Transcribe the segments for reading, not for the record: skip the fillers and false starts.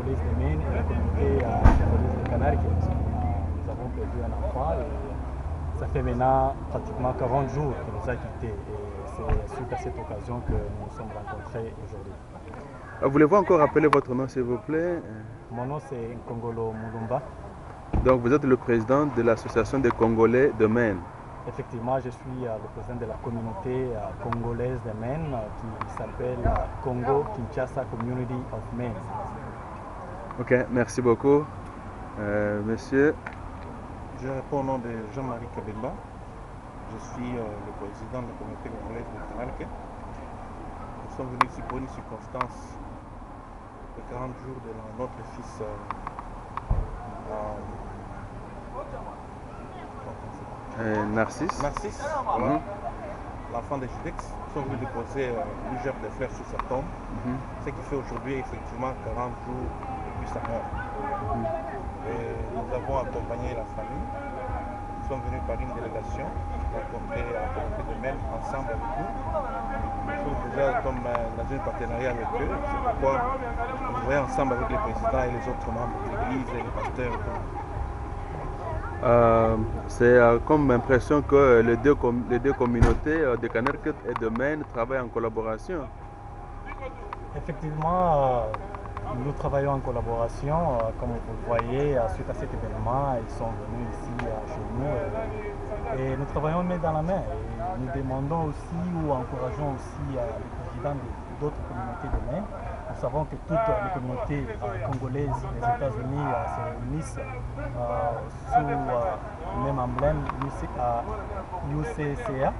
congolaise de Maine et la communauté congolaise de Canaries. Nous avons perdu un enfant et ça fait maintenant pratiquement 40 jours qu'il nous a quittés. Et c'est suite à cette occasion que nous nous sommes rencontrés aujourd'hui. Voulez-vous encore rappeler votre nom, s'il vous plaît? Mon nom c'est Nkongolo Mulumba. Donc vous êtes le président de l'association des Congolais de Maine. Effectivement, je suis le président de la communauté congolaise de Maine qui s'appelle Congo Kinshasa Community of Maine. Ok, merci beaucoup. Monsieur? Je réponds au nom de Jean-Marie Kabemba. Je suis le président de la communauté congolaise de Canalke. Nous sommes venus ici pour une circonstance de 40 jours de notre fils Narcisse. Narcisse, voilà. L'enfant de Judex. Nous sommes venus déposer plusieurs des fleurs sur sa tombe. Ce qui fait aujourd'hui effectivement 40 jours depuis sa mort. Et nous avons accompagné la famille. Nous sommes venus par une délégation rencontrer la communauté de Maine ensemble avec nous. Nous sommes déjà comme dans un partenariat avec eux. C'est pourquoi nous travaillons ensemble avec les présidents et les autres membres de l'église et les pasteurs. C'est comme l'impression que les deux communautés de Canaries et de Maine travaillent en collaboration. Effectivement, nous travaillons en collaboration. Comme vous le voyez, suite à cet événement, ils sont venus ici chez nous et nous travaillons main dans la main. Et nous demandons aussi ou encourageons aussi les présidents d'autres communautés de Maine. Nous savons que toutes les communautés congolaises des États-Unis se réunissent sous le même emblème UCCA.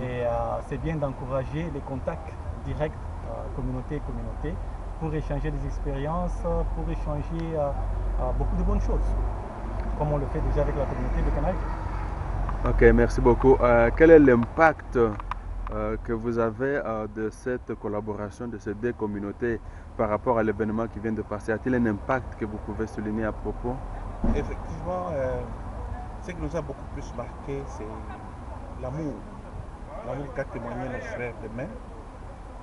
Et c'est bien d'encourager les contacts directs communauté pour échanger des expériences, pour échanger beaucoup de bonnes choses, comme on le fait déjà avec la communauté de Canaries. Ok, merci beaucoup. Quel est l'impact que vous avez de cette collaboration de ces deux communautés par rapport à l'événement qui vient de passer? A-t-il un impact que vous pouvez souligner à propos? Effectivement, ce qui nous a beaucoup plus marqué, c'est l'amour. L'amour qu'a témoigné nos frères de Maine.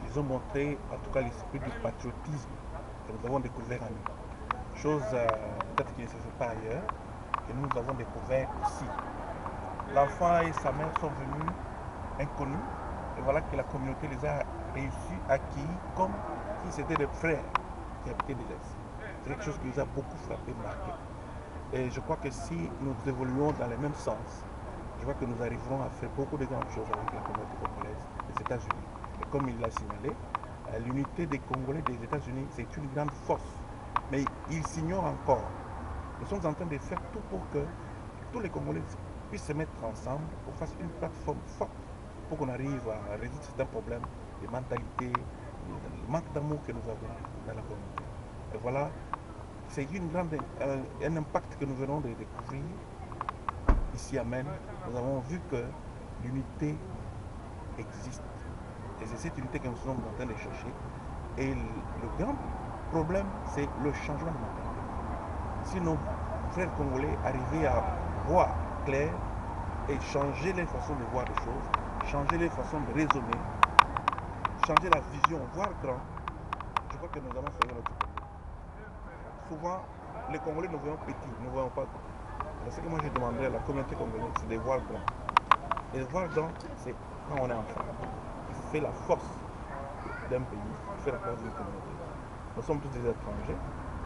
Ils ont montré en tout cas l'esprit du patriotisme que nous avons découvert en eux. Chose peut-être qui ne se fait pas ailleurs, que nous avons découvert ici. L'enfant et sa mère sont venus inconnus, et voilà que la communauté les a réussi, acquis comme si c'était des frères qui habitaient déjà ici. C'est quelque chose qui nous a beaucoup frappé, marqué. Et je crois que si nous évoluons dans le même sens, je crois que nous arriverons à faire beaucoup de grandes choses avec la communauté congolaise des États-Unis. Et comme il l'a signalé, l'unité des Congolais des États-Unis, c'est une grande force. Mais ils s'ignorent encore. Nous sommes en train de faire tout pour que tous les Congolais puissent se mettre ensemble pour faire une plateforme forte pour qu'on arrive à résoudre certains problèmes de mentalité, le manque d'amour que nous avons dans la communauté. Et voilà, c'est un impact que nous venons de découvrir ici à Maine. Nous avons vu que l'unité existe. Et c'est cette unité que nous sommes en train de chercher. Et le grand problème, c'est le changement de mentalité. Si nos frères congolais arrivaient à voir clair et changer les façons de voir les choses, changer les façons de raisonner, changer la vision, voir grand, je crois que nous allons faire notre problème. Souvent, les Congolais nous voyons petits, nous ne voyons pas grand. Ce que moi j'ai demandé à la communauté congolaise, c'est de voir grand. Et voir grand, c'est quand on est ensemble. C'est la force d'un pays, qui fait la force d'une communauté. Nous sommes tous des étrangers,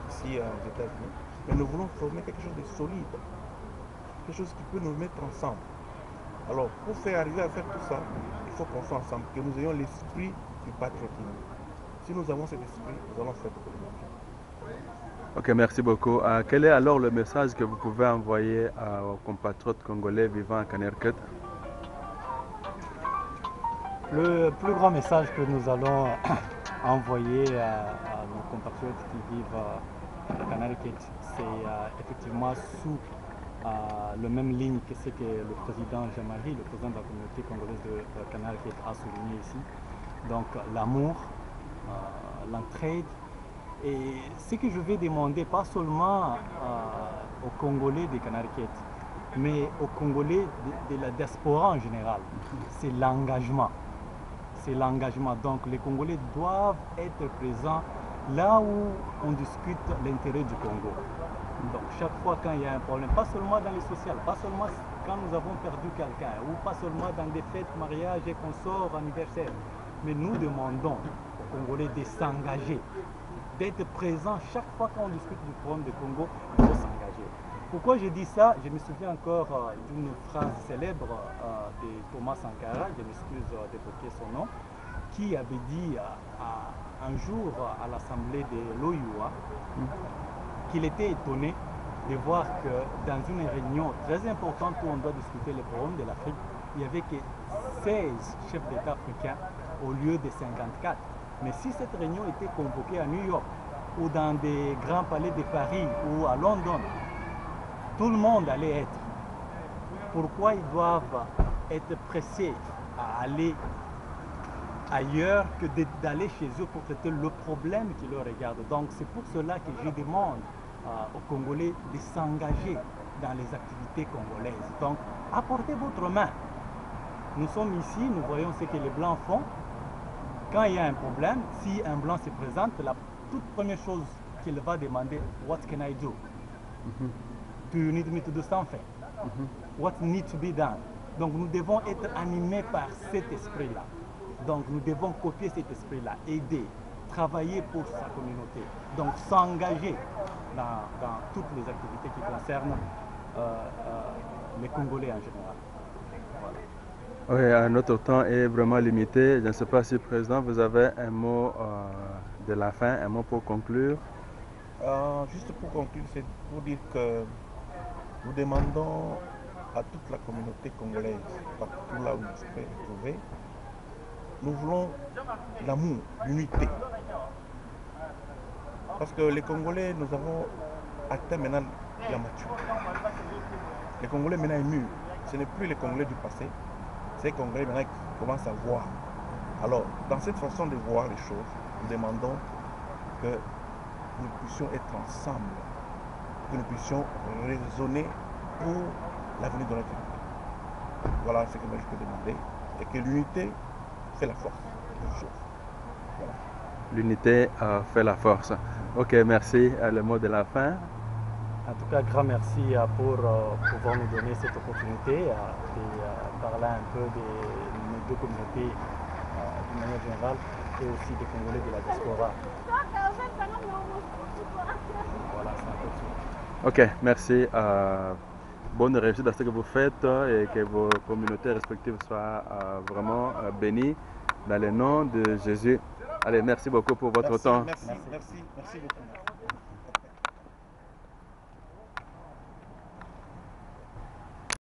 ici aux États-Unis, mais nous voulons former quelque chose de solide, quelque chose qui peut nous mettre ensemble. Alors, pour arriver à faire tout ça, il faut qu'on soit ensemble, que nous ayons l'esprit du patriotisme. Si nous avons cet esprit, nous allons faire beaucoup de choses. Ok, merci beaucoup. Quel est alors le message que vous pouvez envoyer aux compatriotes congolais vivant à Canaries? Le plus grand message que nous allons envoyer à nos compatriotes qui vivent à Canaries, c'est effectivement sous la même ligne que ce que le président Jean-Marie, le président de la communauté congolaise de Canaries, a souligné ici. Donc l'amour, l'entraide. Et ce que je vais demander, pas seulement aux Congolais des Canaries, mais aux Congolais de la diaspora en général, c'est l'engagement. C'est l'engagement. Donc les Congolais doivent être présents là où on discute l'intérêt du Congo. Donc chaque fois quand il y a un problème, pas seulement dans les sociales, pas seulement quand nous avons perdu quelqu'un, ou pas seulement dans des fêtes, mariages et consorts, anniversaires, mais nous demandons aux Congolais de s'engager, d'être présents chaque fois qu'on discute du problème du Congo, il faut s'engager. Pourquoi je dis ça? Je me souviens encore d'une phrase célèbre de Thomas Sankara, je m'excuse d'évoquer son nom, qui avait dit un jour à l'assemblée de l'OUA qu'il était étonné de voir que dans une réunion très importante où on doit discuter les problèmes de l'Afrique, il n'y avait que 16 chefs d'État africains au lieu de 54. Mais si cette réunion était convoquée à New York ou dans des grands palais de Paris ou à London, tout le monde allait être. Pourquoi ils doivent être pressés à aller ailleurs que d'aller chez eux pour traiter le problème qui leur regarde? Donc c'est pour cela que je demande aux Congolais de s'engager dans les activités congolaises. Donc apportez votre main. Nous sommes ici, nous voyons ce que les Blancs font. Quand il y a un problème, si un Blanc se présente, la toute première chose qu'il va demander, what can I do? Do you need me to do something? What needs to be done? Donc nous devons être animés par cet esprit-là. Donc nous devons copier cet esprit-là, aider, travailler pour sa communauté. Donc s'engager dans toutes les activités qui concernent les Congolais en général. Voilà. Oui, notre temps est vraiment limité. Je ne sais pas si, Président, vous avez un mot de la fin, un mot pour conclure. Juste pour conclure, c'est pour dire que nous demandons à toute la communauté congolaise, partout là où ils se peut retrouver, nous voulons l'amour, l'unité. Parce que les Congolais, nous avons atteint maintenant la maturité. Les Congolais maintenant est mûr. Ce n'est plus les Congolais du passé, c'est les Congolais maintenant qui commencent à voir. Alors, dans cette façon de voir les choses, nous demandons que nous puissions être ensemble, que nous puissions raisonner pour l'avenir de notre pays. Voilà ce que moi je peux demander. Et que l'unité fait la force. Voilà. L'unité fait la force. Ok, merci. Le mot de la fin. En tout cas, grand merci pour pouvoir nous donner cette opportunité de parler un peu de nos deux communautés d'une manière générale et aussi des Congolais de la diaspora. Voilà, c'est un peu tout. Ok, merci. Bonne réussite dans ce que vous faites et que vos communautés respectives soient vraiment bénies dans le nom de Jésus. Allez, merci beaucoup pour votre temps. Merci beaucoup.